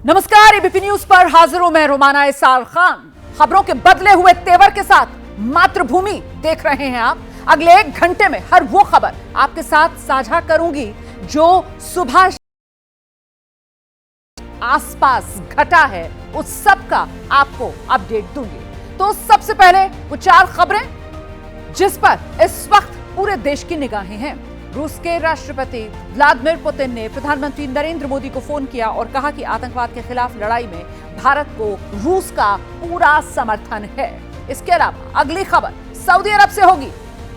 नमस्कार, ABP news पर हाजिर हूं मैं रोमाना इसार खान। खबरों के बदले हुए तेवर के साथ मातृभूमि देख रहे हैं आप। अगले 1 घंटे में हर वो खबर आपके साथ साझा करूंगी जो सुबह आसपास घटा है, उस सब का आपको अपडेट दूंगी। तो सबसे पहले वो 4 खबरें जिस पर इस वक्त पूरे देश की निगाहें हैं। रूस के राष्ट्रपति व्लादिमीर पुतिन ने प्रधानमंत्री नरेंद्र मोदी को फोन किया और कहा कि आतंकवाद के खिलाफ लड़ाई में भारत को रूस का पूरा समर्थन है। इसके अलावा अगली खबर सऊदी अरब से होगी,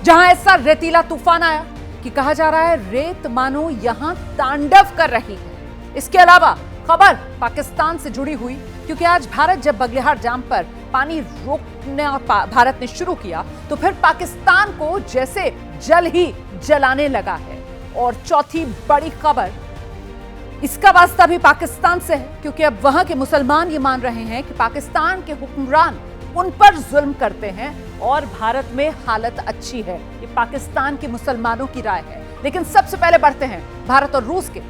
जहां ऐसा रेतीला तूफान आया कि कहा जा रहा है रेत मानो यहां तांडव कर रही है। इसके अलावा खबर पाकिस्तान से जुड़ी हुई, क्योंकि आज भारत जब बगलिहार डैम पर पानी रोकना भारत ने शुरू किया तो फिर पाकिस्तान को जैसे जल ही जलाने लगा है। और चौथी बड़ी खबर, इसका वास्ता भी पाकिस्तान से है, क्योंकि अब वहां के मुसलमान ये मान रहे हैं कि पाकिस्तान के हुक्मरान उन पर जुल्म करते हैं और भारत में हालत अच्छी है। ये पाकिस्तान के मुसलमानों की राय है। लेकिन सबसे पहले बढ़ते हैं भारत और रूस के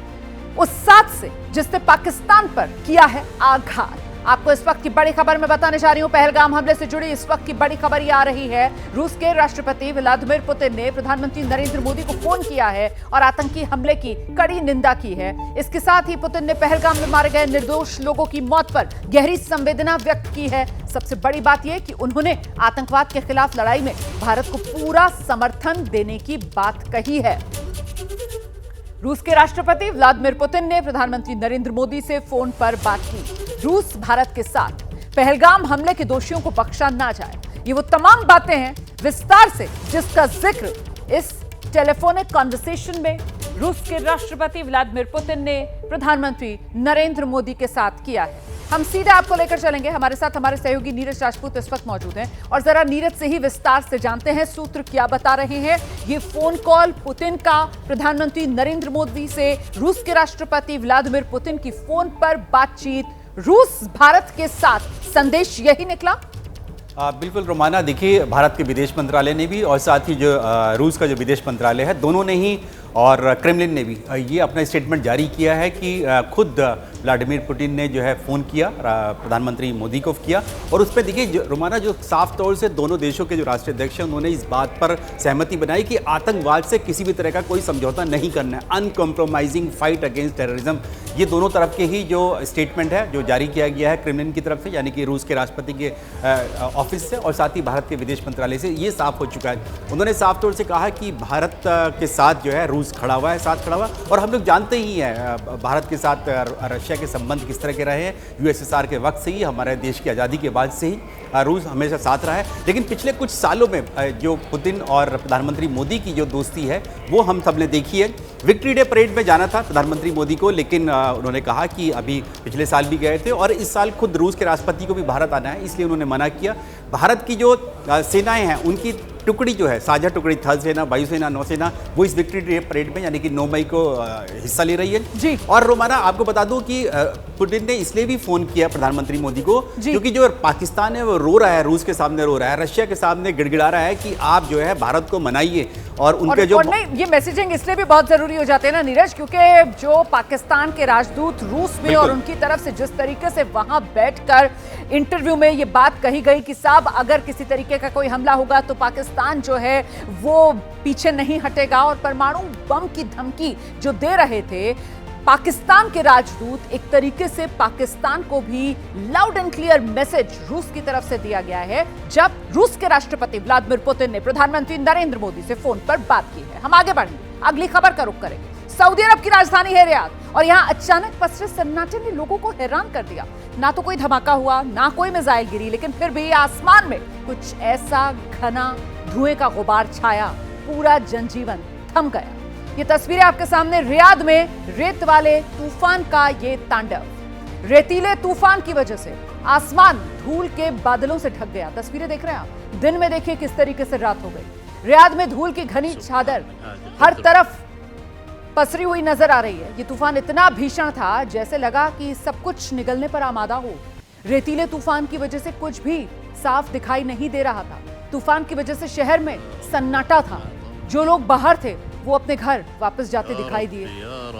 उस साथ से जिसने पाकिस्तान पर किया है आघात। आपको इस वक्त की बड़ी खबर मैं बताने जा रही हूं। पहलगाम हमले से जुड़ी इस वक्त की बड़ी खबर ये आ रही है। रूस के राष्ट्रपति व्लादिमीर पुतिन ने प्रधानमंत्री नरेंद्र मोदी को फोन किया है और आतंकी हमले की कड़ी निंदा की है। इसके साथ ही पुतिन ने पहलगाम में मारे गए निर्दोष लोगों की मौत पर गहरी संवेदना व्यक्त की है। सबसे बड़ी बात यह कि उन्होंने आतंकवाद के खिलाफ लड़ाई में भारत को पूरा समर्थन देने की बात कही है। रूस के राष्ट्रपति व्लादिमीर पुतिन ने प्रधानमंत्री नरेंद्र मोदी से फोन पर बात की। रूस भारत के साथ पहलगाम हमले के दोषियों को बख्शा ना जाए, ये वो तमाम बातें हैं विस्तार से जिसका जिक्र इस टेलीफोनिक कॉन्वर्सेशन में रूस के राष्ट्रपति व्लादिमीर पुतिन ने प्रधानमंत्री नरेंद्र मोदी के साथ किया है। हम सीधे आपको लेकर चलेंगे। हमारे साथ हमारे सहयोगी नीरज राजपूत इस वक्त मौजूद हैं और जरा नीरज से ही विस्तार से जानते हैं सूत्र क्या बता रहे हैं। ये फोन कॉल पुतिन का प्रधानमंत्री नरेंद्र मोदी से रूस के राष्ट्रपति व्लादिमीर पुतिन की फोन पर बातचीत, रूस भारत के साथ संदेश यही निकला। बिल्कुल रोमाना, देखिए भारत के विदेश मंत्रालय ने भी और साथ ही जो रूस का जो विदेश मंत्रालय है, दोनों ने ही और क्रेमलिन ने भी ये अपना स्टेटमेंट जारी किया है कि खुद व्लादिमीर पुतिन ने जो है फ़ोन किया, प्रधानमंत्री मोदी को किया। और उस पर देखिए रोमाना, जो साफ तौर से दोनों देशों के जो राष्ट्रीय अध्यक्ष हैं उन्होंने इस बात पर सहमति बनाई कि आतंकवाद से किसी भी तरह का कोई समझौता नहीं करना है। अनकॉम्प्रोमाइजिंग फाइट अगेंस्ट टेररिज्म, ये दोनों तरफ के ही जो स्टेटमेंट है जो जारी किया गया है क्रेमलिन की तरफ से, यानी कि रूस के राष्ट्रपति के ऑफिस से और साथ ही भारत के विदेश मंत्रालय से, ये साफ हो चुका है। उन्होंने साफ तौर से कहा कि भारत के साथ जो है रूस खड़ा हुआ है, साथ खड़ा हुआ। और हम लोग जानते ही हैं भारत के साथ रशिया के संबंध किस तरह के रहे हैं। यूएसएसआर के वक्त से ही, हमारे देश की आज़ादी के बाद से ही रूस हमेशा साथ रहा है। लेकिन पिछले कुछ सालों में जो पुतिन और प्रधानमंत्री मोदी की जो दोस्ती है वो हम सब ने देखी है। विक्ट्री डे परेड में जाना था प्रधानमंत्री मोदी को, लेकिन उन्होंने कहा कि अभी पिछले साल भी गए थे और इस साल खुद रूस के राष्ट्रपति को भी भारत आना है, इसलिए उन्होंने मना किया। भारत की जो सेनाएं हैं उनकी टुकड़ी जो है, साझा टुकड़ी, थल सेना, वायुसेना, नौसेना, वो इस विक्ट्री डे परेड में यानी कि 9 मई को हिस्सा ले रही है जी। और रोमाना, आपको बता दूं कि पुतिन ने इसलिए भी फोन किया प्रधानमंत्री मोदी को क्योंकि जो पाकिस्तान है वो रो रहा है, रूस के सामने रो रहा है, रशिया के सामने गिड़गिड़ा रहा है कि आप जो है भारत को मनाइए। और उनके जो नहीं, ये मैसेजिंग इसलिए भी बहुत जरूरी हो जाते हैं ना नीरज, क्योंकि जो पाकिस्तान के राजदूत रूस में और उनकी तरफ से जिस तरीके से वहां बैठकर इंटरव्यू में ये बात कही गई कि साहब अगर किसी तरीके का कोई हमला होगा तो पाकिस्तान जो है वो पीछे नहीं हटेगा, और परमाणु बम की धमकी जो दे रहे थे पाकिस्तान के राजदूत, एक तरीके से पाकिस्तान को भी लाउड एंड क्लियर मैसेज रूस की तरफ से दिया गया है जब रूस के राष्ट्रपति व्लादिमीर पुतिन ने प्रधानमंत्री नरेंद्र मोदी से फोन पर बात की है। हम आगे बढ़ेंगे, अगली खबर का रुख करेंगे। सऊदी अरब की राजधानी है रियाद और यहां अचानक पसरे सन्नाटे ने लोगों को हैरान कर दिया। ना तो कोई धमाका हुआ, ना कोई मिसाइल गिरी, लेकिन फिर भी आसमान में कुछ ऐसा घना धुएं का गुबार छाया, पूरा जनजीवन थम गया। ये तस्वीरें आपके सामने रियाद में रेत वाले तूफान का ये तांडव। रेतीले तूफान की वजह से आसमान धूल के बादलों से ढक गया। तस्वीरें देख रहे हैं आप, दिन में देखिए किस तरीके से रात हो गई। रियाद में धूल की घनी चादर हर तरफ पसरी हुई नजर आ रही है। ये तूफान इतना भीषण था जैसे लगा कि सब कुछ निगलने पर आमादा हो। रेतीले तूफान की वजह से कुछ भी साफ दिखाई नहीं दे रहा था। तूफान की वजह से शहर में सन्नाटा था। जो लोग बाहर थे वो अपने घर वापस जाते दिखाई दिए,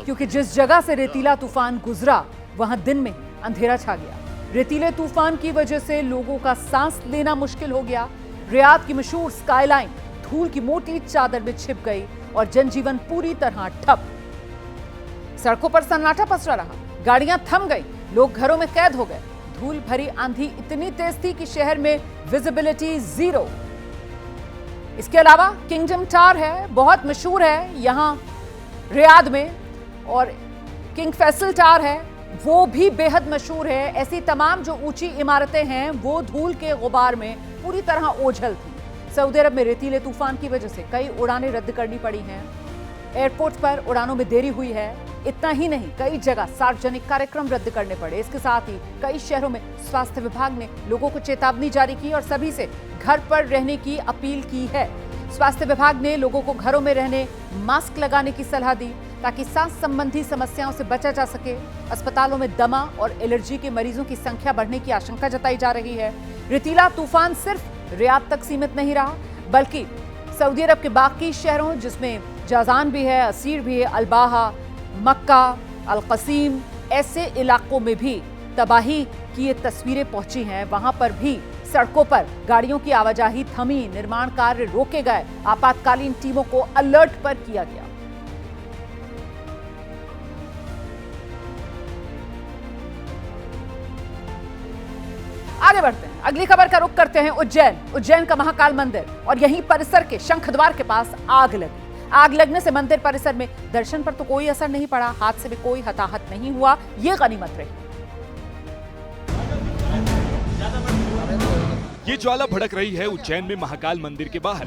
क्योंकि जिस जगह से रेतीला तूफान गुजरा वहां दिन में अंधेरा छा गया। रेतीले तूफान की वजह से लोगों का सांस लेना मुश्किल हो गया। रियाद की मशहूर स्काईलाइन धूल की मोटी चादर में छिप गई और जनजीवन पूरी तरह ठप। सड़कों पर सन्नाटा पसरा रहा, गाड़ियां थम गई, लोग घरों में कैद हो गए। धूल भरी आंधी इतनी तेज थी कि शहर में विजिबिलिटी 0। इसके अलावा किंगडम टावर है, बहुत मशहूर है यहां रियाद में, और किंग फैसल टावर है, वो भी बेहद मशहूर है। ऐसी तमाम जो ऊंची इमारतें हैं वो धूल के गुबार में पूरी तरह ओझल थी। सऊदी अरब में रेतीले तूफान की वजह से कई उड़ानें रद्द करनी पड़ी हैं। एयरपोर्ट पर उड़ानों में देरी हुई है। इतना ही नहीं, कई जगह सार्वजनिक कार्यक्रम रद्द करने पड़े। इसके साथ ही कई शहरों में स्वास्थ्य विभाग ने लोगों को चेतावनी जारी की और सभी से घर पर रहने की अपील की है। स्वास्थ्य विभाग ने लोगों को घरों में रहने, मास्क लगाने की सलाह दी ताकि सांस संबंधी समस्याओं से बचा जा सके। अस्पतालों में दमा और एलर्जी के मरीजों की संख्या बढ़ने की आशंका जताई जा रही है। रेतीला तूफान सिर्फ रियाद तक सीमित नहीं रहा, बल्कि सऊदी अरब के बाकी शहरों जिसमें जाजान भी है, असीर भी है, अलबाहा, मक्का, अल कसीम, ऐसे इलाकों में भी तबाही की ये तस्वीरें पहुंची हैं। वहां पर भी सड़कों पर गाड़ियों की आवाजाही थमी, निर्माण कार्य रोके गए, आपातकालीन टीमों को अलर्ट पर किया गया। आगे बढ़ते हैं, अगली खबर का रुख करते हैं उज्जैन का महाकाल मंदिर, और यहीं परिसर के शंखद्वार के पास आग लगी। आग लगने से मंदिर परिसर में दर्शन पर तो कोई असर नहीं पड़ा, हादसे में कोई हताहत नहीं हुआ, ये गनीमत रही। ये ज्वाला भड़क रही है उज्जैन में महाकाल मंदिर के बाहर।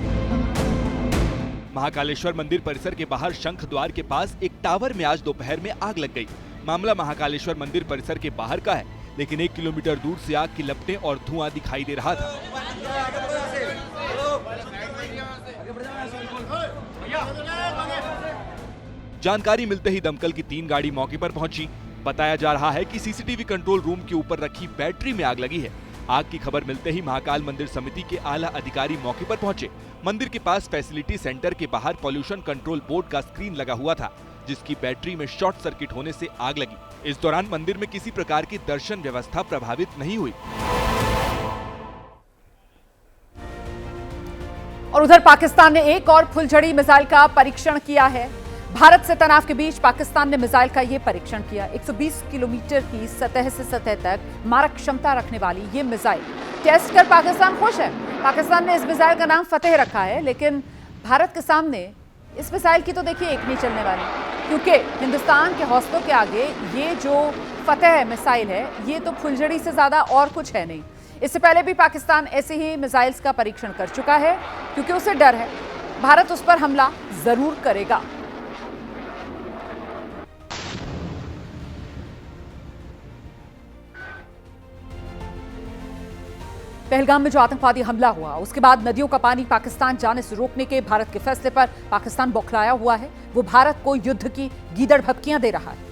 महाकालेश्वर मंदिर परिसर के बाहर शंख द्वार के पास एक टावर में आज दोपहर में आग लग गई। मामला महाकालेश्वर मंदिर परिसर के बाहर का है, लेकिन 1 किलोमीटर दूर से आग की लपटें और धुआं दिखाई दे रहा था। जानकारी मिलते ही दमकल की 3 गाड़ी मौके पर पहुंची। बताया जा रहा है कि सीसीटीवी कंट्रोल रूम के ऊपर रखी बैटरी में आग लगी है। आग की खबर मिलते ही महाकाल मंदिर समिति के आला अधिकारी मौके पर पहुंचे। मंदिर के पास फैसिलिटी सेंटर के बाहर पॉल्यूशन कंट्रोल बोर्ड का स्क्रीन लगा हुआ था, जिसकी बैटरी में शॉर्ट सर्किट होने से आग लगी। इस दौरान मंदिर में किसी प्रकार की दर्शन व्यवस्था प्रभावित नहीं हुई। और उधर पाकिस्तान ने एक और फुलझड़ी मिसाइल का परीक्षण किया है। भारत से तनाव के बीच पाकिस्तान ने मिसाइल का ये परीक्षण किया। 120 किलोमीटर की सतह से सतह तक मारक क्षमता रखने वाली ये मिसाइल टेस्ट कर पाकिस्तान खुश है। पाकिस्तान ने इस मिसाइल का नाम फतेह रखा है, लेकिन भारत के सामने इस मिसाइल की तो देखिए एक नहीं चलने वाली, क्योंकि हिंदुस्तान के हौसलों के आगे ये जो फतेह मिसाइल है ये तो फुलझड़ी से ज्यादा और कुछ है नहीं। इससे पहले भी पाकिस्तान ऐसे ही मिसाइल्स का परीक्षण कर चुका है, क्योंकि उसे डर है भारत उस पर हमला जरूर करेगा। पहलगाम में जो आतंकवादी हमला हुआ उसके बाद नदियों का पानी पाकिस्तान जाने से रोकने के भारत के फैसले पर पाकिस्तान बौखलाया हुआ है। वो भारत को युद्ध की गीदड़ भभकियां दे रहा है।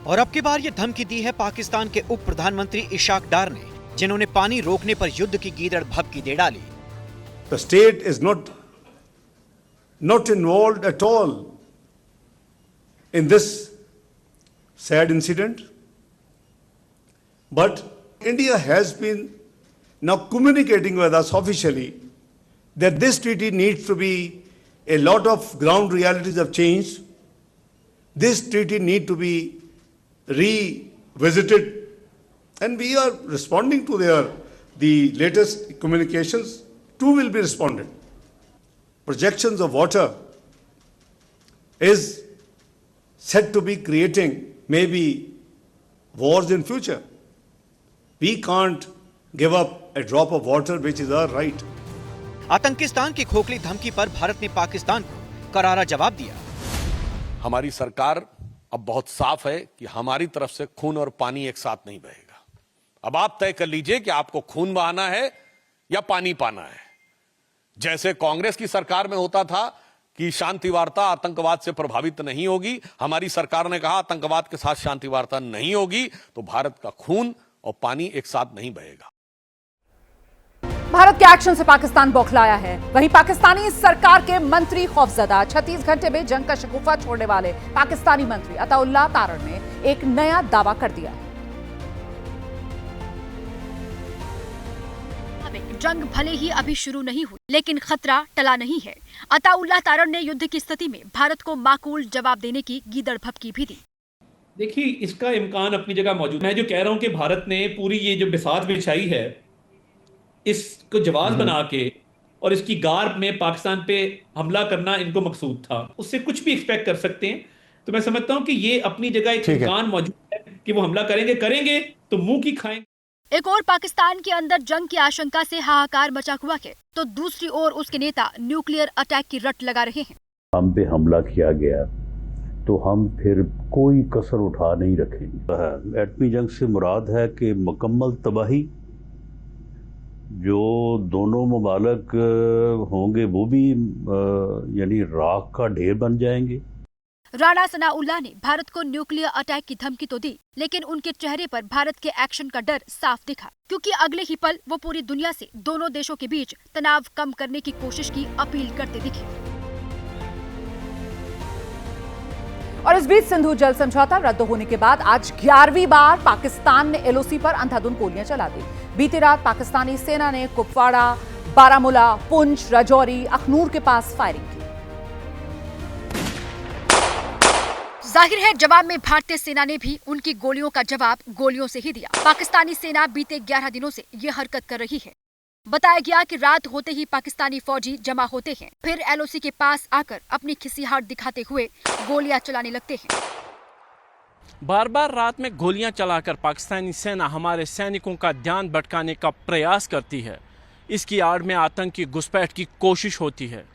और अब की बार ये धमकी दी है पाकिस्तान के उप प्रधानमंत्री इशाक डार ने, जिन्होंने पानी रोकने पर युद्ध की गीदड़ भभकी दे डाली। The state is not involved at all in this sad incident, but India has been now communicating with us officially that this treaty needs to be, a lot of ground realities have changed. This treaty need to be revisited, and we are responding to the latest communications. Too will be responded. Projections of water is said to be creating maybe wars in future. We can't give up a drop of water, which is our right. आतंकिस्तान की खोखली धमकी पर भारत ने पाकिस्तान को करारा जवाब दिया। हमारी सरकार अब बहुत साफ है कि हमारी तरफ से खून और पानी एक साथ नहीं बहेगा। अब आप तय कर लीजिए कि आपको खून बहाना है या पानी पाना है। जैसे कांग्रेस की सरकार में होता था कि शांति वार्ता आतंकवाद से प्रभावित नहीं होगी, हमारी सरकार ने कहा आतंकवाद के साथ शांति वार्ता नहीं होगी, तो भारत का खून और पानी एक साथ नहीं बहेगा। भारत के एक्शन से पाकिस्तान बौखलाया है। वहीं पाकिस्तानी सरकार के मंत्री खौफजदा। 36 घंटे में जंग का शगुफा छोड़ने वाले पाकिस्तानी मंत्री अताउल्लाह तारण ने एक नया दावा कर दिया है। जंग भले ही अभी शुरू नहीं हुई, लेकिन खतरा टला नहीं है। अताउल्लाह तारण ने युद्ध की स्थिति में भारत को माकूल जवाब देने की गीदड़ भभकी भी दी। देखिए, इसका इम्कान अपनी जगह मौजूद है। मैं जो कह रहा हूं कि भारत ने पूरी ये जो बिसात बिछाई है, इसको जवाब बना के और इसकी गार में पाकिस्तान पे हमला करना इनको मकसूद था। उससे कुछ भी एक्सपेक्ट कर सकते हैं। तो मैं समझता हूं कि ये अपनी जगह एक इम्कान मौजूद है कि वो हमला करेंगे तो मुंह की खाएंगे। एक और पाकिस्तान के अंदर जंग की आशंका से हाहाकार मचा हुआ है, तो दूसरी ओर उसके नेता न्यूक्लियर अटैक की रट लगा रहे हैं। हम पे हमला किया गया तो हम फिर कोई कसर उठा नहीं रखेंगे। एटमी जंग से मुराद है कि मुकम्मल तबाही। जो दोनों ममालिक होंगे वो भी यानी राख का ढेर बन जाएंगे। राणा सनाउल्लाह ने भारत को न्यूक्लियर अटैक की धमकी तो दी, लेकिन उनके चेहरे पर भारत के एक्शन का डर साफ दिखा, क्योंकि अगले ही पल वो पूरी दुनिया से दोनों देशों के बीच तनाव कम करने की कोशिश की अपील करते दिखे। और इस बीच सिंधु जल समझौता रद्द होने के बाद आज 11वीं बार पाकिस्तान ने एलओसी पर अंधाधुंध गोलियां चला दी। बीती रात पाकिस्तानी सेना ने कुपवाड़ा, बारामूला, पुंछ, राजौरी, अखनूर के पास फायरिंग की। जाहिर है जवाब में भारतीय सेना ने भी उनकी गोलियों का जवाब गोलियों से ही दिया। पाकिस्तानी सेना बीते 11 दिनों से ये हरकत कर रही है। बताया गया कि रात होते ही पाकिस्तानी फौजी जमा होते हैं, फिर एलओसी के पास आकर अपनी खिसियाहट दिखाते हुए गोलियां चलाने लगते हैं। बार बार रात में गोलियां चलाकर पाकिस्तानी सेना हमारे सैनिकों का ध्यान भटकाने का प्रयास करती है। इसकी आड़ में आतंकी घुसपैठ की कोशिश होती है।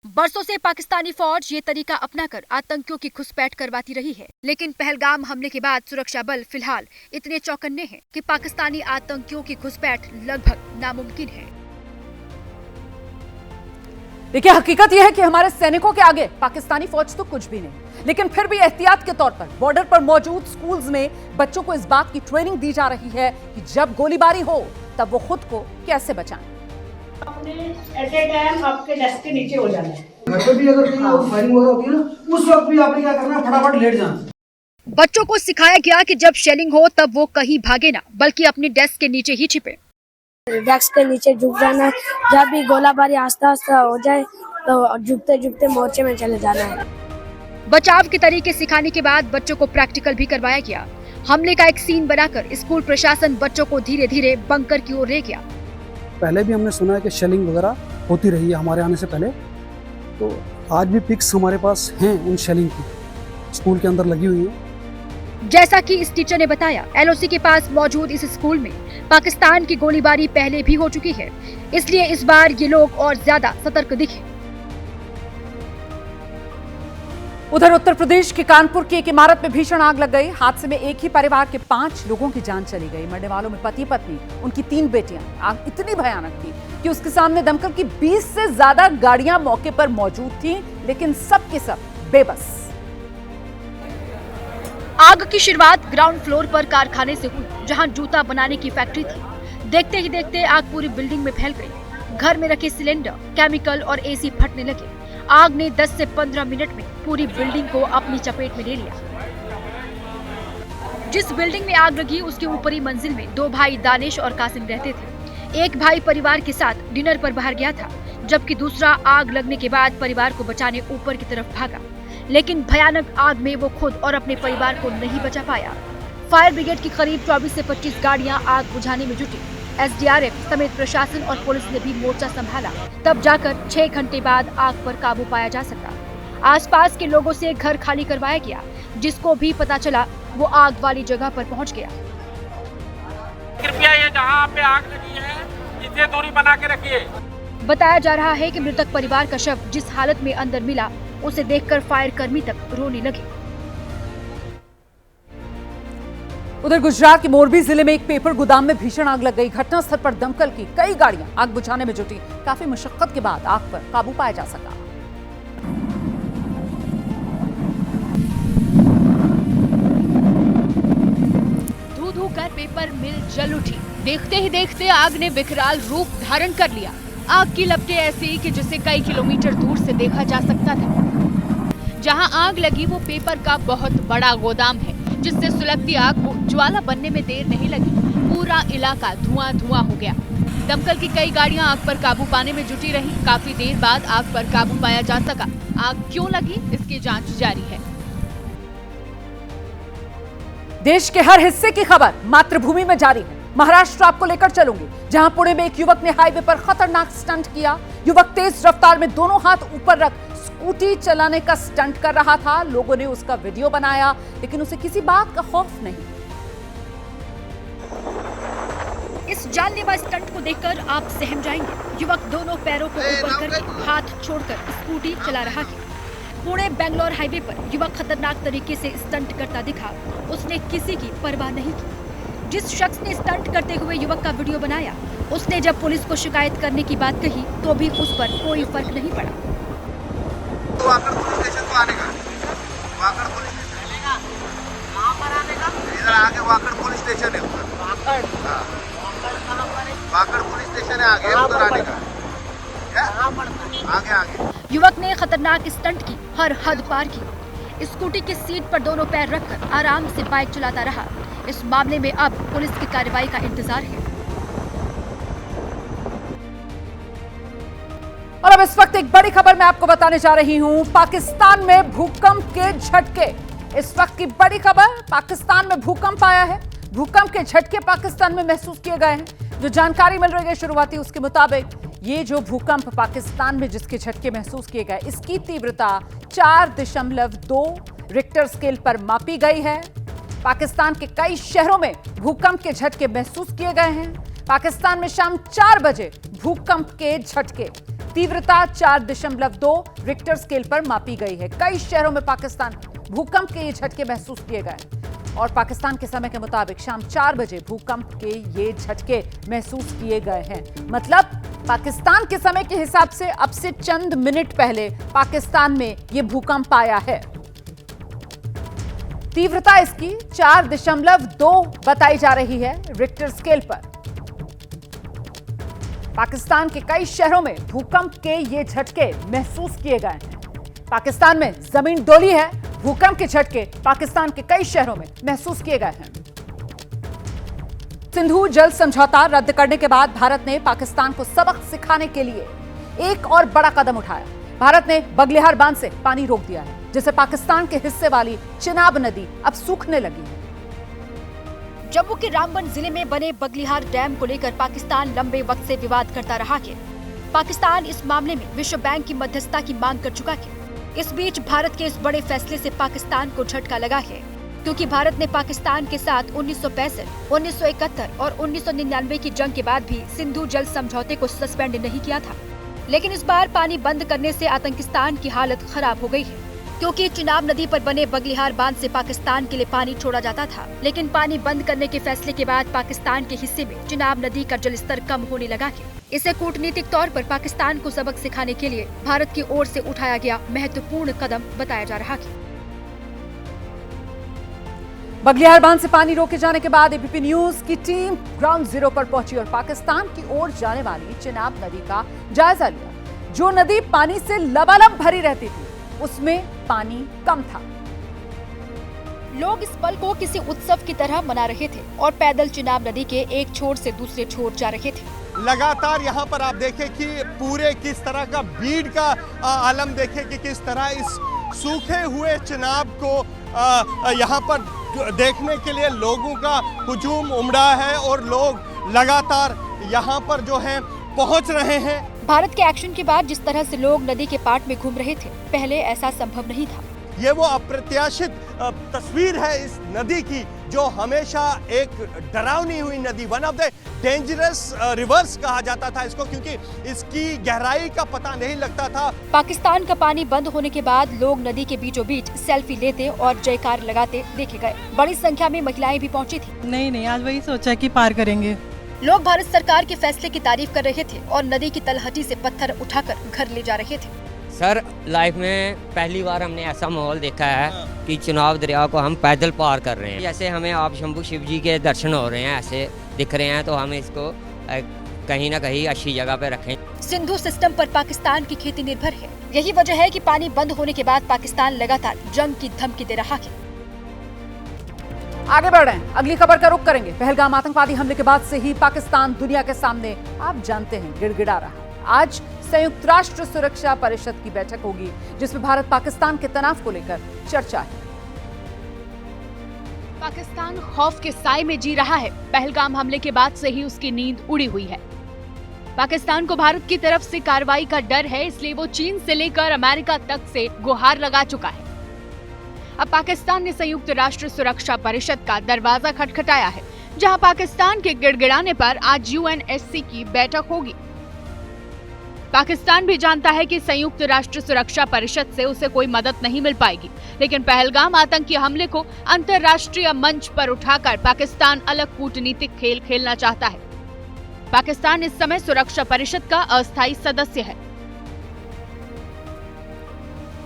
बरसों से पाकिस्तानी फौज ये तरीका अपनाकर आतंकियों की घुसपैठ करवाती रही है, लेकिन पहलगाम हमले के बाद सुरक्षा बल फिलहाल इतने चौकन्ने हैं कि पाकिस्तानी आतंकियों की घुसपैठ लगभग नामुमकिन है। देखिए, हकीकत यह है कि हमारे सैनिकों के आगे पाकिस्तानी फौज तो कुछ भी नहीं, लेकिन फिर भी एहतियात के तौर पर बॉर्डर पर मौजूद स्कूल्स में बच्चों को इस बात की ट्रेनिंग दी जा रही है कि जब गोलीबारी हो तब वो खुद को कैसे बचाएं। अपने एट ए टाइम आपके डेस्क के नीचे हो जाना है। घर पे भी अगर कहीं फायरिंग हो रही है ना, उस वक्त भी आपने क्या करना है, फटाफट लेट जाना। बच्चों को सिखाया गया कि जब शेलिंग हो तब वो कहीं भागे ना, बल्कि अपनी डेस्क के नीचे ही छिपे। डेस्क के नीचे झुक जाना, जब भी गोलाबारी आस्ता आस्ता हो जाए तो झुकते झुकते मोर्चे में चले जाना है। बचाव के तरीके सिखाने के बाद बच्चों को प्रैक्टिकल भी करवाया गया। हमले का एक सीन बनाकर स्कूल प्रशासन बच्चों को धीरे धीरे बंकर की ओर ले गया। पहले भी हमने सुना है कि शेलिंग वगैरह होती रही है हमारे आने से पहले, तो आज भी पिक्स हमारे पास हैं उन शेलिंग की, स्कूल के अंदर लगी हुई है। जैसा कि इस टीचर ने बताया, एलओसी के पास मौजूद इस स्कूल में पाकिस्तान की गोलीबारी पहले भी हो चुकी है, इसलिए इस बार ये लोग और ज्यादा सतर्क दिखे। उधर उत्तर प्रदेश के कानपुर की एक इमारत में भीषण आग लग गई। हादसे में एक ही परिवार के 5 लोगों की जान चली गई। मरने वालों में पति पत्नी, उनकी 3 बेटियां। आग इतनी भयानक थी कि उसके सामने दमकल की 20 से ज्यादा गाड़ियां मौके पर मौजूद थीं, लेकिन सब के सब बेबस। आग की शुरुआत ग्राउंड फ्लोर पर कारखाने से हुई, जहां जूता बनाने की फैक्ट्री थी। देखते ही देखते आग पूरी बिल्डिंग में फैल गई। घर में रखे सिलेंडर, केमिकल और एसी फटने लगे। आग ने 10 से 15 मिनट में पूरी बिल्डिंग को अपनी चपेट में ले लिया। जिस बिल्डिंग में आग लगी उसके ऊपरी मंजिल में 2 भाई दानिश और कासिम रहते थे। एक भाई परिवार के साथ डिनर पर बाहर गया था, जबकि दूसरा आग लगने के बाद परिवार को बचाने ऊपर की तरफ भागा, लेकिन भयानक आग में वो खुद और अपने परिवार को नहीं बचा पाया। फायर ब्रिगेड की करीब 24 से 25 गाड़ियां आग बुझाने में जुटी। एसडीआरएफ समेत प्रशासन और पुलिस ने भी मोर्चा संभाला, तब जाकर 6 घंटे बाद आग पर काबू पाया जा सका। आसपास के लोगों से घर खाली करवाया गया। जिसको भी पता चला वो आग वाली जगह पर पहुंच गया। कृपया ये जहां पे आग लगी है इसे दूरी बना के रखिए। बताया जा रहा है कि मृतक परिवार का शव जिस हालत में अंदर मिला, उसे देखकर फायर कर्मी तक रोने लगे। उधर गुजरात के मोरबी जिले में एक पेपर गोदाम में भीषण आग लग गई। घटनास्थल पर दमकल की कई गाड़ियां आग बुझाने में जुटी। काफी मशक्कत के बाद आग पर काबू पाया जा सका। धू धू कर पेपर मिल जल उठी। देखते ही देखते आग ने विकराल रूप धारण कर लिया। आग की लपटें ऐसी कि जिसे कई किलोमीटर दूर से देखा जा सकता था। जहां आग लगी वो पेपर का बहुत बड़ा गोदाम है, जिससे सुलगती आग को ज्वाला बनने में देर नहीं लगी। पूरा इलाका धुआं हो गया। दमकल की कई गाड़ियां आग पर काबू पाने में जुटी रही। काफी देर बाद आग पर काबू पाया जा सका। आग क्यों लगी, इसकी जांच जारी है। देश के हर हिस्से की खबर मातृभूमि में जारी है। महाराष्ट्र आपको लेकर चलूंगी, जहां पुणे में एक युवक ने हाईवे पर खतरनाक स्टंट किया। युवक तेज रफ्तार में दोनों हाथ ऊपर रख स्कूटी चलाने का स्टंट कर रहा था। लोगों ने उसका वीडियो बनाया, लेकिन उसे किसी बात का खौफ नहीं। इस जानलेवा स्टंट को देखकर आप सहम जाएंगे। युवक दोनों पैरों को ऊपर करके हाथ छोड़कर स्कूटी चला रहा है। पुणे बेंगलोर हाईवे पर युवक खतरनाक तरीके से स्टंट करता दिखा। उसने किसी की परवाह नहीं की। जिस शख्स ने स्टंट करते हुए युवक का वीडियो बनाया, उसने जब पुलिस को शिकायत करने की बात कही तो भी उस पर कोई फर्क नहीं पड़ा। वाकड़ पुलिस स्टेशन को आने का, वाकड़ पुलिस स्टेशन कहाँ पर आने का? इधर आगे वाकड़ पुलिस स्टेशन है उधर। वाकड़ पुलिस स्टेशन है आगे, उधर आने का। आगे युवक ने खतरनाक स्टंट की हर हद पार की। स्कूटी की सीट पर दोनों पैर रखकर आराम से बाइक चलाता रहा। इस मामले में अब पुलिस की कार्रवाई का इंतजार है। और अब इस वक्त एक बड़ी खबर मैं आपको बताने जा रही हूं। पाकिस्तान में भूकंप के झटके। इस वक्त की बड़ी खबर, पाकिस्तान में भूकंप आया है। भूकंप के झटके पाकिस्तान में महसूस किए गए हैं। जो जानकारी मिल रही है शुरुआती, उसके मुताबिक ये जो भूकंप पाकिस्तान में जिसके झटके महसूस किए गए, इसकी तीव्रता 4.2 रिक्टर स्केल पर मापी गई है। पाकिस्तान के कई शहरों में भूकंप के झटके महसूस किए गए हैं। पाकिस्तान में शाम 4 बजे भूकंप के झटके, तीव्रता 4.2 रिक्टर स्केल पर मापी गई है। कई शहरों में पाकिस्तान भूकंप के ये झटके महसूस किए गए और पाकिस्तान के समय के मुताबिक शाम 4 बजे भूकंप के ये झटके महसूस किए गए हैं। मतलब पाकिस्तान के समय के हिसाब से अब से चंद मिनट पहले पाकिस्तान में ये भूकंप आया है। तीव्रता इसकी 4.2 बताई जा रही है रिक्टर स्केल पर। पाकिस्तान के कई शहरों में भूकंप के ये झटके महसूस किए गए हैं। पाकिस्तान में जमीन डोली है। भूकंप के झटके पाकिस्तान के कई शहरों में महसूस किए गए हैं। सिंधु जल समझौता रद्द करने के बाद भारत ने पाकिस्तान को सबक सिखाने के लिए एक और बड़ा कदम उठाया। भारत ने बगलिहार बांध से पानी रोक दिया है, जिससे पाकिस्तान के हिस्से वाली चिनाब नदी अब सूखने लगी है। जम्मू के रामबन जिले में बने बगलिहार डैम को लेकर पाकिस्तान लंबे वक्त से विवाद करता रहा है। पाकिस्तान इस मामले में विश्व बैंक की मध्यस्थता की मांग कर चुका है। इस बीच भारत के इस बड़े फैसले से पाकिस्तान को झटका लगा है, क्योंकि भारत ने पाकिस्तान के साथ 1965, 1971 और 1999 की जंग के बाद भी सिंधु जल समझौते को सस्पेंड नहीं किया था। लेकिन इस बार पानी बंद करने से आतंकिस्तान की हालत खराब हो गई है, क्योंकि चिनाब नदी पर बने बगलिहार बांध से पाकिस्तान के लिए पानी छोड़ा जाता था। लेकिन पानी बंद करने के फैसले के बाद पाकिस्तान के हिस्से में चिनाब नदी का जलस्तर कम होने लगा है। इसे कूटनीतिक तौर पर पाकिस्तान को सबक सिखाने के लिए भारत की ओर से उठाया गया महत्वपूर्ण कदम बताया जा रहा है। बगलिहार बांध से पानी रोके जाने के बाद एबीपी न्यूज की टीम ग्राउंड जीरो पर पहुंची और पाकिस्तान की ओर जाने वाली चिनाब नदी का जायजा लिया। जो नदी पानी से लबालब भरी रहती थी, उसमें पानी कम था। लोग इस पल को किसी उत्सव की तरह मना रहे थे और पैदल चिनाब नदी के एक छोर से दूसरे छोर जा रहे थे। लगातार यहाँ पर आप देखें कि पूरे किस तरह का भीड़ का आलम देखें कि किस तरह इस सूखे हुए चिनाब को यहाँ पर देखने के लिए लोगों का हुजूम उमड़ा है और लोग लगातार यहाँ पर जो है पहुँच रहे हैं। भारत के एक्शन के बाद जिस तरह से लोग नदी के पाट में घूम रहे थे, पहले ऐसा संभव नहीं था। ये वो अप्रत्याशित तस्वीर है इस नदी की, जो हमेशा एक डरावनी हुई नदी, one of the dangerous reverse कहा जाता था इसको, क्योंकि इसकी गहराई का पता नहीं लगता था। पाकिस्तान का पानी बंद होने के बाद लोग नदी के बीचों बीच सेल्फी लेते और जयकार लगाते देखे गए। बड़ी संख्या में महिलाएं भी पहुंची थी। नहीं, आज वही सोचा कि पार करेंगे। लोग भारत सरकार के फैसले की तारीफ कर रहे थे और नदी की तलहटी से पत्थर उठाकर घर ले जा रहे थे। सर, लाइफ में पहली बार हमने ऐसा माहौल देखा है कि चिनाब दरिया को हम पैदल पार कर रहे हैं। जैसे हमें आप शंभू शिव जी के दर्शन हो रहे हैं, ऐसे दिख रहे हैं तो हम इसको कहीं ना कहीं अच्छी जगह पे रखें। सिंधु सिस्टम पर पाकिस्तान की खेती निर्भर है। यही वजह है कि पानी बंद होने के बाद पाकिस्तान लगातार जंग की धमकी दे रहा है। आगे बढ़ रहे हैं, अगली खबर का रुख करेंगे। पहलगाम आतंकवादी हमले के बाद से ही पाकिस्तान दुनिया के सामने आप जानते हैं गिड़गिड़ा रहा है। आज संयुक्त राष्ट्र सुरक्षा परिषद की बैठक होगी जिसमें भारत पाकिस्तान के तनाव को लेकर चर्चा है। पाकिस्तान खौफ के साए में जी रहा है। पहलगाम हमले के बाद से ही उसकी नींद उड़ी हुई है। पाकिस्तान को भारत की तरफ से कार्रवाई का डर है, इसलिए वो चीन से लेकर अमेरिका तक से गुहार लगा चुका है। अब पाकिस्तान ने संयुक्त राष्ट्र सुरक्षा परिषद का दरवाजा खटखटाया है, जहां पाकिस्तान के गिड़गिड़ाने पर आज यूएनएससी की बैठक होगी। पाकिस्तान भी जानता है कि संयुक्त राष्ट्र सुरक्षा परिषद से उसे कोई मदद नहीं मिल पाएगी, लेकिन पहलगाम आतंकी हमले को अंतर्राष्ट्रीय मंच पर उठाकर पाकिस्तान अलग कूटनीतिक खेल खेलना चाहता है। पाकिस्तान इस समय सुरक्षा परिषद का अस्थायी सदस्य है।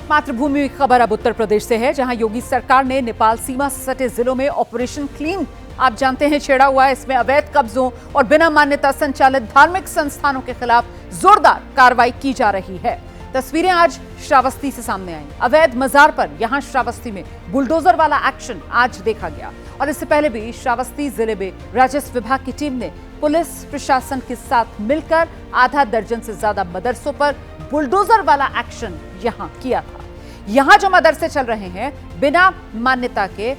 मातृभूमि की खबर अब उत्तर प्रदेश से है, जहां योगी सरकार ने नेपाल सीमा से सटे जिलों में ऑपरेशन क्लीन आप जानते हैं छेड़ा हुआ है। इसमें अवैध कब्जों और बिना मान्यता संचालित धार्मिक संस्थानों के खिलाफ जोरदार कार्रवाई की जा रही है। तस्वीरें आज श्रावस्ती से सामने आई। अवैध मजार पर यहां श्रावस्ती में बुलडोजर वाला एक्शन आज देखा गया और इससे पहले भी श्रावस्ती जिले में राजस्व विभाग की टीम ने पुलिस प्रशासन के साथ मिलकर आधा दर्जन से ज्यादा मदरसों पर बुलडोजर वाला एक्शन यहां किया था। यहां जो मदरसे चल रहे हैं बिना मान्यता के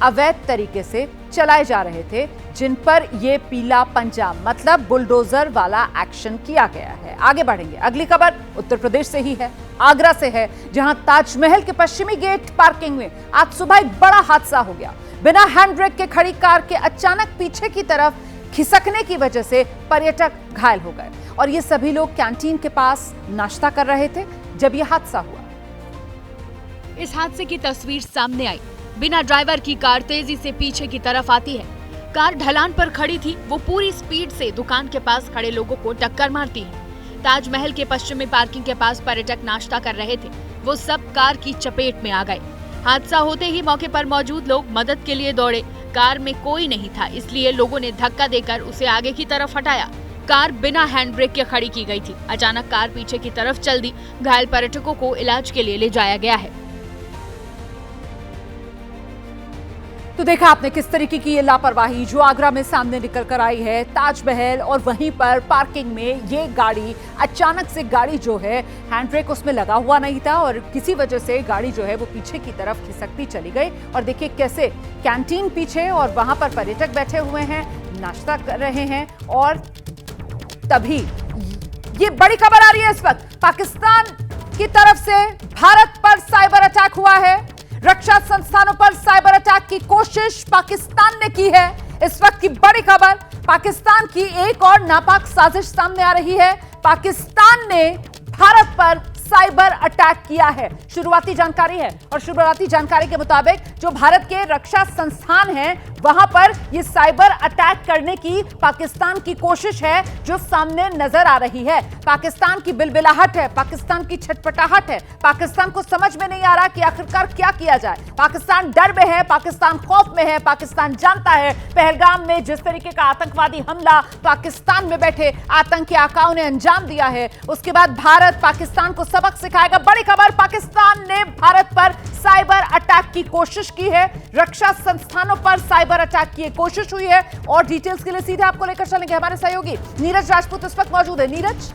अवैध तरीके से चलाए जा रहे थे, जिन पर ये पीला पंजा मतलब बुलडोजर वाला एक्शन किया गया है। आगे बढ़ेंगे, अगली खबर उत्तर प्रदेश से ही है, आगरा से है, जहां ताजमहल के पश्चिमी गेट पार्किंग में आज सुबह एक बड़ा हादसा हो गया। बिना हैंड ब्रेक के खड़ी कार के अचानक पीछे की तरफ खिसकने की वजह से पर्यटक घायल हो गए और ये सभी लोग कैंटीन के पास नाश्ता कर रहे थे जब यह हादसा हुआ। इस हादसे की तस्वीर सामने आई। बिना ड्राइवर की कार तेजी से पीछे की तरफ आती है। कार ढलान पर खड़ी थी, वो पूरी स्पीड से दुकान के पास खड़े लोगों को टक्कर मारती है। ताजमहल के पश्चिमी पार्किंग के पास पर्यटक नाश्ता कर रहे थे, वो सब कार की चपेट में आ गए। हादसा होते ही मौके पर मौजूद लोग मदद के लिए दौड़े। कार में कोई नहीं था, इसलिए लोगों ने धक्का देकर उसे आगे की तरफ हटाया। कार बिना हैंड ब्रेक के खड़ी की गई थी। अचानक कार पीछे की तरफ चल दी। घायल पर्यटकों को इलाज के लिए ले जाया गया है। तो देखा आपने किस तरीके की ये लापरवाही जो आगरा में सामने निकल कर आई है। ताजमहल और वहीं पर पार्किंग में ये गाड़ी अचानक से गाड़ी जो है हैंड ब्रेक उसमें लगा हुआ नहीं था और किसी वजह से गाड़ी जो है वो पीछे की तरफ खिसकती चली गई। और देखिए कैसे कैंटीन पीछे और वहां पर पर्यटक बैठे हुए हैं, नाश्ता कर रहे हैं और तभी ये बड़ी खबर आ रही है। इस वक्त पाकिस्तान की तरफ से भारत पर साइबर अटैक हुआ है। रक्षा संस्थानों पर साइबर अटैक की कोशिश पाकिस्तान ने की है। इस वक्त की बड़ी खबर, पाकिस्तान की एक और नापाक साजिश सामने आ रही है। पाकिस्तान ने भारत पर साइबर अटैक किया है, शुरुआती जानकारी है और शुरुआती जानकारी के मुताबिक जो भारत के रक्षा संस्थान हैं वहां पर यह साइबर अटैक करने की पाकिस्तान की कोशिश है जो सामने नजर आ रही है। पाकिस्तान की बिलबिलाहट है, पाकिस्तान की छटपटाहट है, पाकिस्तान को समझ में नहीं आ रहा कि आखिरकार क्या किया जाए। पाकिस्तान डर में है, पाकिस्तान खौफ में है, पाकिस्तान जानता है पहलगाम में जिस तरीके का आतंकवादी हमला पाकिस्तान में बैठे आतंकी आकाओं ने अंजाम दिया है, उसके बाद भारत पाकिस्तान को सबक सिखाएगा। बड़ी खबर, पाकिस्तान ने भारत पर साइबर अटैक की कोशिश की है। रक्षा संस्थानों पर साइबर अटैक की कोशिश हुई है और डिटेल्स के लिए सीधे आपको लेकर चलेंगे हमारे सहयोगी नीरज राजपूत इस वक्त मौजूद है। नीरज,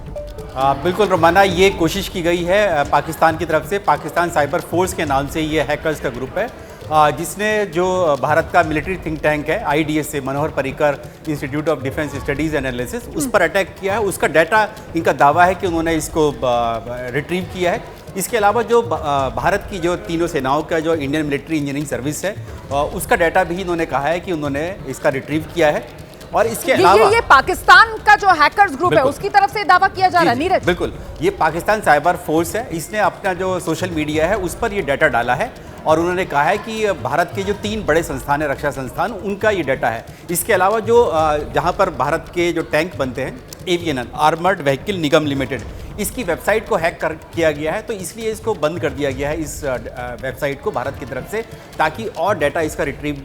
बिल्कुल रोमाना, ये कोशिश की गई है पाकिस्तान की तरफ से। पाकिस्तान साइबर फोर्स के नाम से ये हैकर्स का ग्रुप है जिसने जो भारत का मिलिट्री थिंक टैंक है IDS से, Manohar Parrikar institute of defence studies analysis, उस पर अटैक किया है। उसका डाटा, इनका दावा है कि उन्होंने इसको रिट्रीव किया है। इसके अलावा जो भारत की जो तीनों सेनाओं का जो इंडियन मिलिट्री इंजीनियरिंग सर्विस है उसका डाटा भी इन्होंने कहा है कि उन्होंने इसका रिट्रीव किया है। और इसके अलावा ये पाकिस्तान का जो हैकर्स ग्रुप है उसकी तरफ से दावा किया जा रहा है। नीरज, बिल्कुल, ये पाकिस्तान साइबर फोर्स है, इसने अपना जो सोशल मीडिया है उस पर ये डाटा डाला है और उन्होंने कहा है कि भारत के जो 3 बड़े संस्थान है, रक्षा संस्थान, उनका ये डाटा है। इसके अलावा जो जहां पर भारत के जो टैंक बनते हैं, AVNL आर्मर्ड व्हीकल निगम लिमिटेड, इसकी वेबसाइट को हैक किया गया है, तो इसलिए इसको बंद कर दिया गया है इस वेबसाइट को भारत की तरफ से, ताकि और डाटा इसका रिट्रीव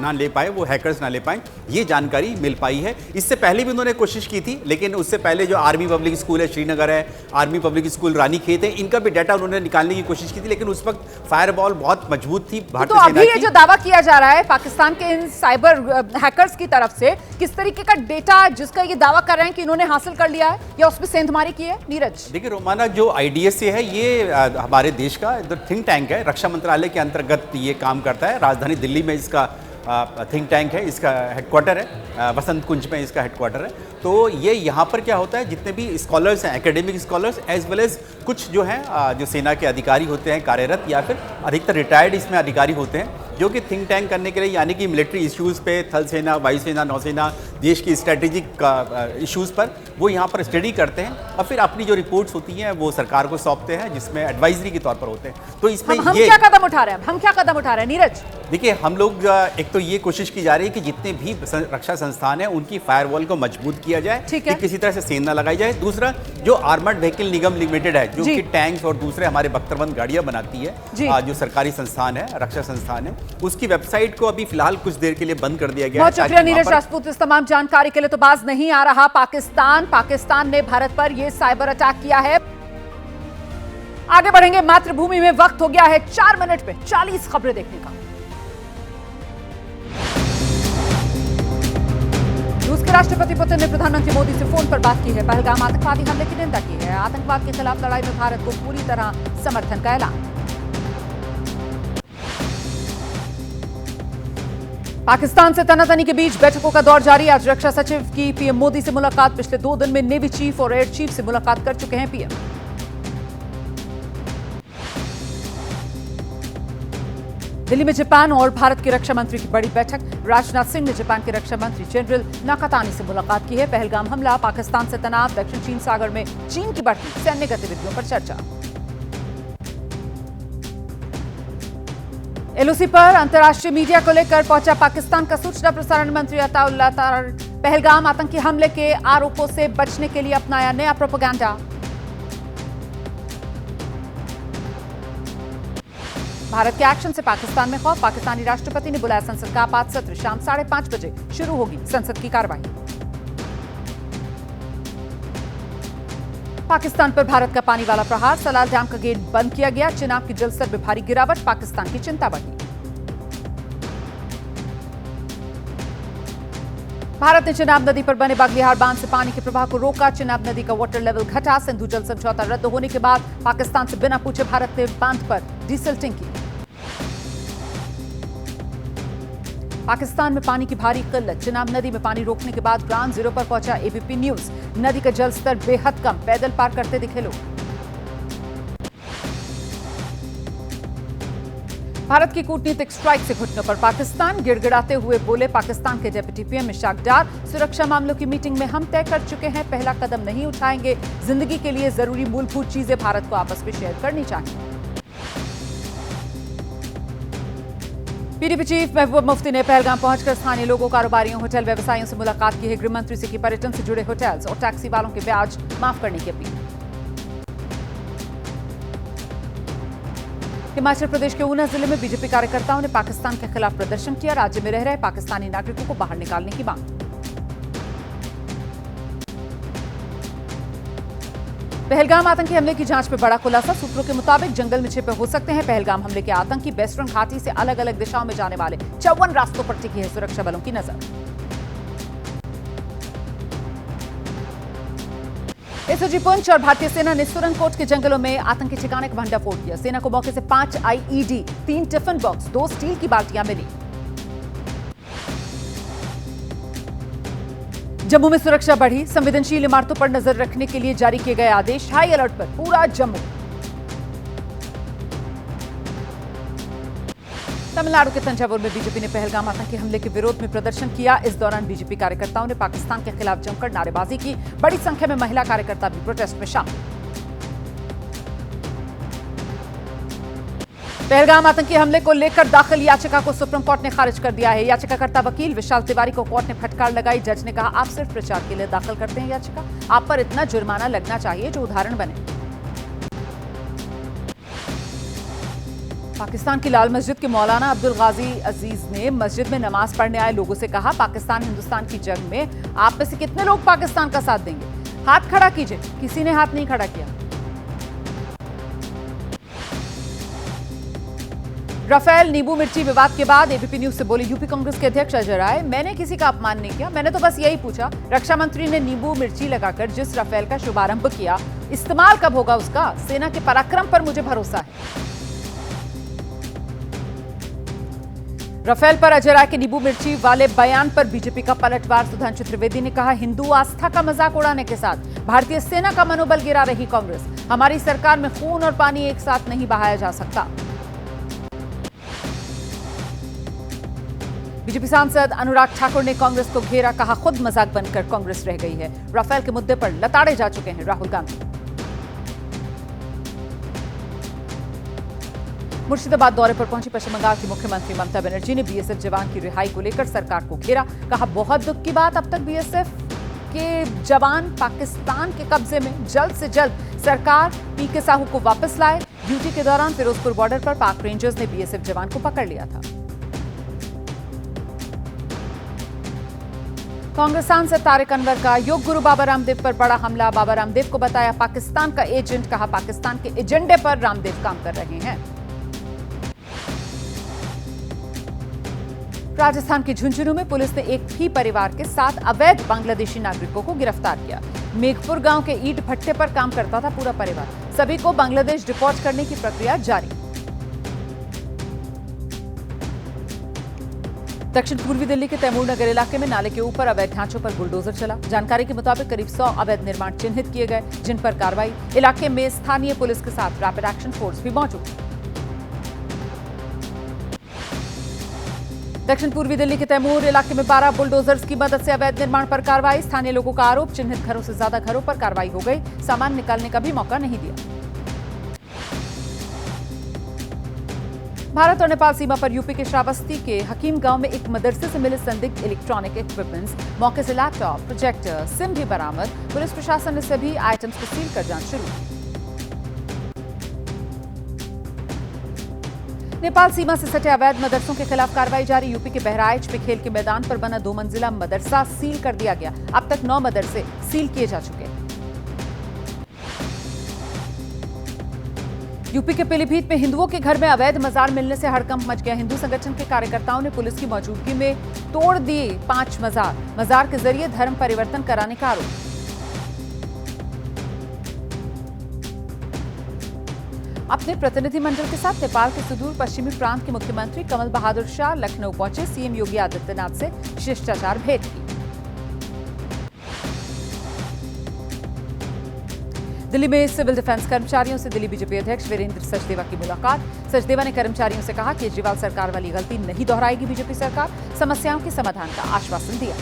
ना ले पाए, वो हैकर्स ना ले पाए। ये जानकारी मिल पाई है। इससे पहले भी उन्होंने कोशिश की थी, लेकिन उससे पहले जो आर्मी पब्लिक स्कूल है श्रीनगर है, आर्मी पब्लिक स्कूल रानीखेत है, इनका भी डाटा उन्होंने निकालने की कोशिश की थी, लेकिन उस वक्त फायरवॉल बहुत मजबूत थी भारतीय तो सेना अभी ये की। जो दावा किया जा रहा है पाकिस्तान के इन साइबर हैकर्स की तरफ से, किस तरीके का डेटा जिसका ये दावा कर रहे हैं कि इन्होंने हासिल कर लिया है या उसमें सेंधमारी की है? नीरज, देखिए रोमाना, जो आईडीएसए है ये हमारे देश का थिंक टैंक है, रक्षा मंत्रालय के अंतर्गत ये काम करता है। राजधानी दिल्ली में इसका थिंक टैंक है, इसका हेडक्वार्टर है, वसंत कुंज में इसका हेडक्वार्टर है। तो ये यहाँ पर क्या होता है, जितने भी स्कॉलर्स हैं, academic scholars as well as कुछ जो हैं जो सेना के अधिकारी होते हैं कार्यरत, या फिर अधिकतर रिटायर्ड इसमें अधिकारी होते हैं, जो कि थिंक टैंक करने के लिए, यानी कि मिलिट्री इश्यूज़ पे, थल सेना, वायुसेना, नौसेना, देश की स्ट्रेटेजिक इश्यूज़ पर वो यहाँ पर स्टडी करते हैं और फिर अपनी जो रिपोर्ट्स होती हैं वो सरकार को सौंपते हैं, जिसमें एडवाइजरी के तौर पर होते हैं। तो इसमें हम क्या कदम उठा रहे हैं? हम क्या कदम उठा रहे हैं नीरज? देखिए, हम लोग एक तो ये कोशिश की जा रही है कि जितने भी रक्षा संस्थान हैं उनकी फायरवॉल को मजबूत किया जाए, कि किसी तरह से सेना लगाई जाए। दूसरा, जो आर्मर्ड व्हीकल निगम लिमिटेड है, जो कि टैंक्स और दूसरे हमारे बख्तरबंद गाड़ियां बनाती है, जो सरकारी संस्थान है, रक्षा संस्थान है, उसकी वेबसाइट को अभी फिलहाल कुछ देर के लिए बंद कर दिया गया है। बहुत शुक्रिया नीरज राजपूत इस तमाम जानकारी के लिए। तो बाज नहीं आ रहा पाकिस्तान ने भारत पर यह साइबर अटैक किया है। आगे बढ़ेंगे, मातृभूमि में वक्त हो गया है 4 मिनट में 40 खबरें देखने का। रूस के राष्ट्रपति पुतिन ने प्रधानमंत्री मोदी से फोन पर बात की है। पहलगाम आतंकवादी हमले की निंदा की है। आतंकवाद के खिलाफ लड़ाई में भारत को पूरी तरह समर्थन का ऐलान। पाकिस्तान से तनातनी के बीच बैठकों का दौर जारी। आज रक्षा सचिव की पीएम मोदी से मुलाकात। पिछले 2 दिन में नेवी चीफ और एयर चीफ से मुलाकात कर चुके हैं पीएम। दिल्ली में जापान और भारत के रक्षा मंत्री की बड़ी बैठक। राजनाथ सिंह ने जापान के रक्षा मंत्री जनरल नाकातानी से मुलाकात की है। पहलगाम हमला, पाकिस्तान से तनाव, दक्षिण चीन सागर में चीन की बढ़ती सैन्य गतिविधियों पर चर्चा। एलओसी पर अंतर्राष्ट्रीय मीडिया को लेकर पहुंचा पाकिस्तान का सूचना प्रसारण मंत्री अताउल्लाह तार। पहलगाम आतंकी हमले के आरोपों से बचने के लिए अपनाया नया प्रोपेगेंडा। भारत के एक्शन से पाकिस्तान में खौफ। पाकिस्तानी राष्ट्रपति ने बुलाया संसद का आपात सत्र। शाम 5:30 बजे शुरू होगी संसद की कार्रवाई। पाकिस्तान पर भारत का पानी वाला प्रहार। सलाल डैम का गेट बंद किया गया। चिनाब की जलस्तर में भारी गिरावट। पाकिस्तान की चिंता बढ़ी। भारत ने चिनाब नदी पर बने बागलिहार बांध से पानी के प्रवाह को रोका। चिनाब नदी का वाटर लेवल घटा। सिंधु जल समझौता रद्द होने के बाद पाकिस्तान से बिना पूछे भारत ने बांध पर डिसल्टिंग की। पाकिस्तान में पानी की भारी किल्लत। चिनाब नदी में पानी रोकने के बाद ग्राउंड जीरो पर पहुंचा एबीपी न्यूज। नदी का जलस्तर बेहद कम। पैदल पार करते दिखे लोग। भारत की कूटनीतिक स्ट्राइक से घुटनों पर पाकिस्तान। गिड़गिड़ाते हुए बोले पाकिस्तान के डिप्टी पीएम इशाक डार। सुरक्षा मामलों की मीटिंग में हम तय कर चुके हैं, पहला कदम नहीं उठाएंगे। जिंदगी के लिए जरूरी मूलभूत चीजें भारत को आपस में शेयर करनी चाहिए। पीडीपी चीफ महबूब मुफ्ती ने पहलगाम पहुंचकर स्थानीय लोगों, कारोबारियों, होटल व्यवसायियों से मुलाकात की है। गृह मंत्री से की पर्यटन से जुड़े होटल्स और टैक्सी वालों के ब्याज माफ करने की अपील। हिमाचल प्रदेश के ऊना जिले में बीजेपी कार्यकर्ताओं ने पाकिस्तान के खिलाफ प्रदर्शन किया। राज्य में रह रहे पाकिस्तानी नागरिकों को बाहर निकालने की मांग। पहलगाम आतंकी हमले की जांच में बड़ा खुलासा। सूत्रों के मुताबिक जंगल में छिपे हो सकते हैं पहलगाम हमले के आतंकी। बेस्टरन घाटी से अलग अलग दिशाओं में जाने वाले 54 रास्तों पर टिकी है सुरक्षा बलों की नजर। एसओजी पुंछ और भारतीय सेना ने सुरंगकोट के जंगलों में आतंकी ठिकाने का भंडाफोड़ किया। सेना को मौके से 5 आईईडी, 3 टिफिन बॉक्स, 2 स्टील की बाल्टियां मिली। जम्मू में सुरक्षा बढ़ी। संवेदनशील इमारतों पर नजर रखने के लिए जारी किए गए आदेश। हाई अलर्ट पर पूरा जम्मू। तमिलनाडु के तंजावुर में बीजेपी ने पहलगाम आतंकी हमले के विरोध में प्रदर्शन किया। इस दौरान बीजेपी कार्यकर्ताओं ने पाकिस्तान के खिलाफ जमकर नारेबाजी की। बड़ी संख्या में महिला कार्यकर्ता भी प्रोटेस्ट में शामिल। पहलगाम आतंकी हमले को लेकर दाखिल याचिका को सुप्रीम कोर्ट ने खारिज कर दिया है। याचिकाकर्ता वकील विशाल तिवारी को कोर्ट ने फटकार लगाई। जज ने कहा, आप सिर्फ प्रचार के लिए दाखिल करते हैं याचिका, आप पर इतना जुर्माना लगना चाहिए जो उदाहरण बने। पाकिस्तान की लाल मस्जिद के मौलाना अब्दुल गाजी अजीज ने मस्जिद में नमाज पढ़ने आए लोगों से कहा, पाकिस्तान हिंदुस्तान की जंग में आप में से कितने लोग पाकिस्तान का साथ देंगे? हाथ खड़ा कीजिए। किसी ने हाथ नहीं खड़ा किया। राफेल नींबू मिर्ची विवाद के बाद एबीपी न्यूज से बोले यूपी कांग्रेस के अध्यक्ष अजय राय, मैंने किसी का अपमान नहीं किया, मैंने तो बस यही पूछा, रक्षा मंत्री ने नींबू मिर्ची लगाकर जिस राफेल का शुभारंभ किया, इस्तेमाल कब होगा उसका? सेना के पराक्रम पर मुझे भरोसा है। राफेल पर अजय राय के नींबू मिर्ची वाले बयान पर बीजेपी का पलटवार। सुधांशु त्रिवेदी ने कहा, हिंदू आस्था का मजाक उड़ाने के साथ भारतीय सेना का मनोबल गिरा रही कांग्रेस। हमारी सरकार में खून और पानी एक साथ नहीं बहाया जा सकता। बीजेपी सांसद अनुराग ठाकुर ने कांग्रेस को घेरा, कहा, खुद मजाक बनकर कांग्रेस रह गई है। राफेल के मुद्दे पर लताड़े जा चुके हैं राहुल गांधी। मुर्शिदाबाद दौरे पर पहुंची पश्चिम बंगाल की मुख्यमंत्री ममता बनर्जी ने बीएसएफ जवान की रिहाई को लेकर सरकार को घेरा। कहा, बहुत दुख की बात, अब तक बीएसएफ के जवान पाकिस्तान के कब्जे में। जल्द से जल्द सरकार पीके साहू को वापस लाए। ड्यूटी के दौरान फिरोजपुर बॉर्डर पर पाक रेंजर्स ने बीएसएफ जवान को पकड़ लिया था। कांग्रेस सांसद तारिक अनवर का योग गुरु बाबा रामदेव पर बड़ा हमला। बाबा रामदेव को बताया पाकिस्तान का एजेंट। कहा, पाकिस्तान के एजेंडे पर रामदेव काम कर रहे हैं। राजस्थान के झुंझुनू में पुलिस ने एक ही परिवार के 7 अवैध बांग्लादेशी नागरिकों को गिरफ्तार किया। मेघपुर गांव के ईंट भट्टे पर काम करता था पूरा परिवार। सभी को बांग्लादेश डिपोर्ट करने की प्रक्रिया जारी। दक्षिण पूर्वी दिल्ली के तैमूर नगर इलाके में नाले के ऊपर अवैध ढांचों पर बुलडोजर चला। जानकारी के मुताबिक करीब 100 अवैध निर्माण चिन्हित किए गए, जिन पर कार्रवाई। इलाके में स्थानीय पुलिस के साथ रैपिड एक्शन फोर्स भी मौजूद। दक्षिण पूर्वी दिल्ली के तैमूर इलाके में 12 बुलडोजर्स की मदद से अवैध निर्माण पर कार्रवाई। स्थानीय लोगों का आरोप, चिन्हित घरों से ज्यादा घरों पर कार्रवाई हो गई। सामान निकालने का भी मौका नहीं दिया। भारत और नेपाल सीमा पर यूपी के श्रावस्ती के हकीम गांव में एक मदरसे से मिले संदिग्ध इलेक्ट्रॉनिक इक्विपमेंट्स, मौके से लैपटॉप, प्रोजेक्टर, सिम भी बरामद। पुलिस प्रशासन ने सभी आइटम्स को सील कर जांच शुरू की। नेपाल सीमा से सटे अवैध मदरसों के खिलाफ कार्रवाई जारी। यूपी के बहराइच में खेल के मैदान पर बना 2 मंजिला मदरसा सील कर दिया गया। अब तक 9 मदरसे सील किए जा चुके हैं। यूपी के पीलीभीत में हिंदुओं के घर में अवैध मजार मिलने से हड़कंप मच गया। हिंदू संगठन के कार्यकर्ताओं ने पुलिस की मौजूदगी में तोड़ दिए 5 मजार। मजार के जरिए धर्म परिवर्तन कराने का आरोप। अपने प्रतिनिधिमंडल के साथ नेपाल के सुदूर पश्चिमी प्रांत के मुख्यमंत्री कमल बहादुर शाह लखनऊ पहुंचे। सीएम योगी आदित्यनाथ से शिष्टाचार भेंट की। दिल्ली में सिविल डिफेंस कर्मचारियों से दिल्ली बीजेपी अध्यक्ष वीरेंद्र सचदेवा की मुलाकात। सचदेवा ने कर्मचारियों से कहा, केजरीवाल सरकार वाली गलती नहीं दोहराएगी बीजेपी सरकार। समस्याओं के समाधान का आश्वासन दिया।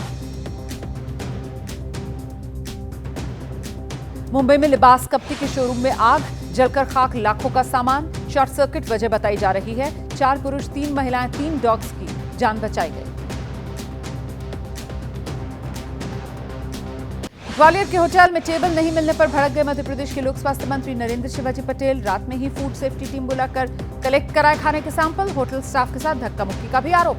मुंबई में लिबास कंपनी के शोरूम में आग, जलकर खाक लाखों का सामान। शॉर्ट सर्किट वजह बताई जा रही है। 4 पुरुष 3 महिलाएं 3 डॉग्स की जान बचाई गई। ग्वालियर के होटल में टेबल नहीं मिलने पर भड़क गए मध्य प्रदेश के लोक स्वास्थ्य मंत्री नरेंद्र शिवाजी पटेल। रात में ही फूड सेफ्टी टीम बुलाकर कलेक्ट कराए खाने के सैंपल। होटल स्टाफ के साथ धक्का मुक्की का भी आरोप।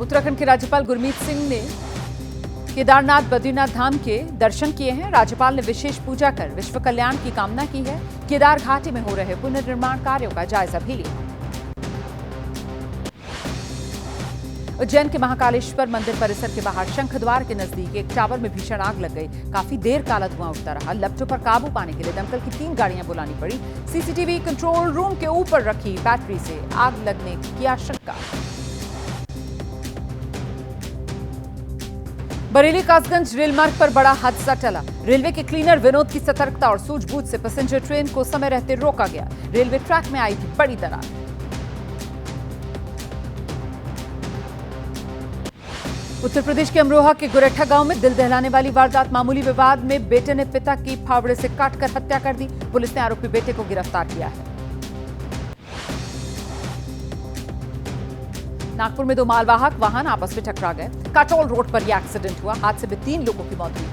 उत्तराखंड के राज्यपाल गुरमीत सिंह ने केदारनाथ बद्रीनाथ धाम के दर्शन किए हैं। राज्यपाल ने विशेष पूजा कर विश्व कल्याण की कामना की है। केदार घाटी में हो रहे पुनर्निर्माण कार्यों का जायजा भी लिया। उज्जैन के महाकालेश्वर मंदिर परिसर के बाहर शंखद्वार के नजदीक एक टावर में भीषण आग लग गई। काफी देर काला धुआं उठता रहा। लपटों पर काबू पाने के लिए दमकल की 3 गाड़ियां बुलानी पड़ी। सीसीटीवी कंट्रोल रूम के ऊपर रखी बैटरी से आग लगने की आशंका। बरेली कासगंज रेल मार्ग पर बड़ा हादसा टला। रेलवे के क्लीनर विनोद की सतर्कता और सूझबूझ से पैसेंजर ट्रेन को समय रहते रोका गया। रेलवे ट्रैक में आई थी बड़ी दरार। उत्तर प्रदेश के अमरोहा के गुरेठा गांव में दिल दहलाने वाली वारदात। मामूली विवाद में बेटे ने पिता की फावड़े से काटकर हत्या कर दी। पुलिस ने आरोपी बेटे को गिरफ्तार किया है। नागपुर में 2 मालवाहक वाहन आपस में टकरा गए। काटोल रोड पर यह एक्सीडेंट हुआ। हादसे में 3 लोगों की मौत हुई।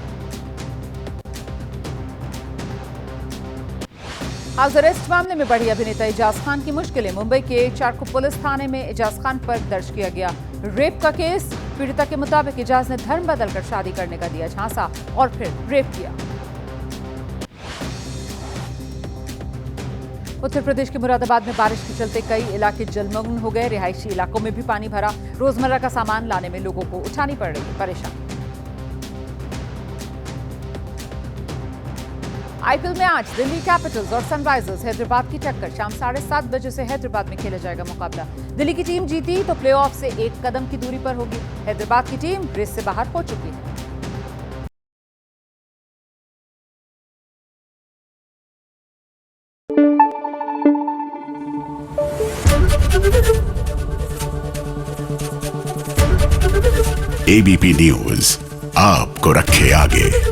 हाउस अरेस्ट मामले में बढ़ी अभिनेता एजाज खान की मुश्किलें। मुंबई के चारको पुलिस थाने में एजाज खान पर दर्ज किया गया रेप का केस। पीड़िता के मुताबिक एजाज ने धर्म बदलकर शादी करने का दिया झांसा और फिर रेप किया। उत्तर प्रदेश के मुरादाबाद में बारिश के चलते कई इलाके जलमग्न हो गए। रिहायशी इलाकों में भी पानी भरा। रोजमर्रा का सामान लाने में लोगों को उठानी पड़ रही परेशानी। आईपीएल में आज दिल्ली कैपिटल्स और सनराइजर्स हैदराबाद की टक्कर। शाम 7:30 बजे से हैदराबाद में खेला जाएगा मुकाबला। दिल्ली की टीम जीती तो प्लेऑफ से 1 कदम की दूरी पर होगी। हैदराबाद की टीम रेस से बाहर हो चुकी है। एबीपी न्यूज आपको रखे आगे।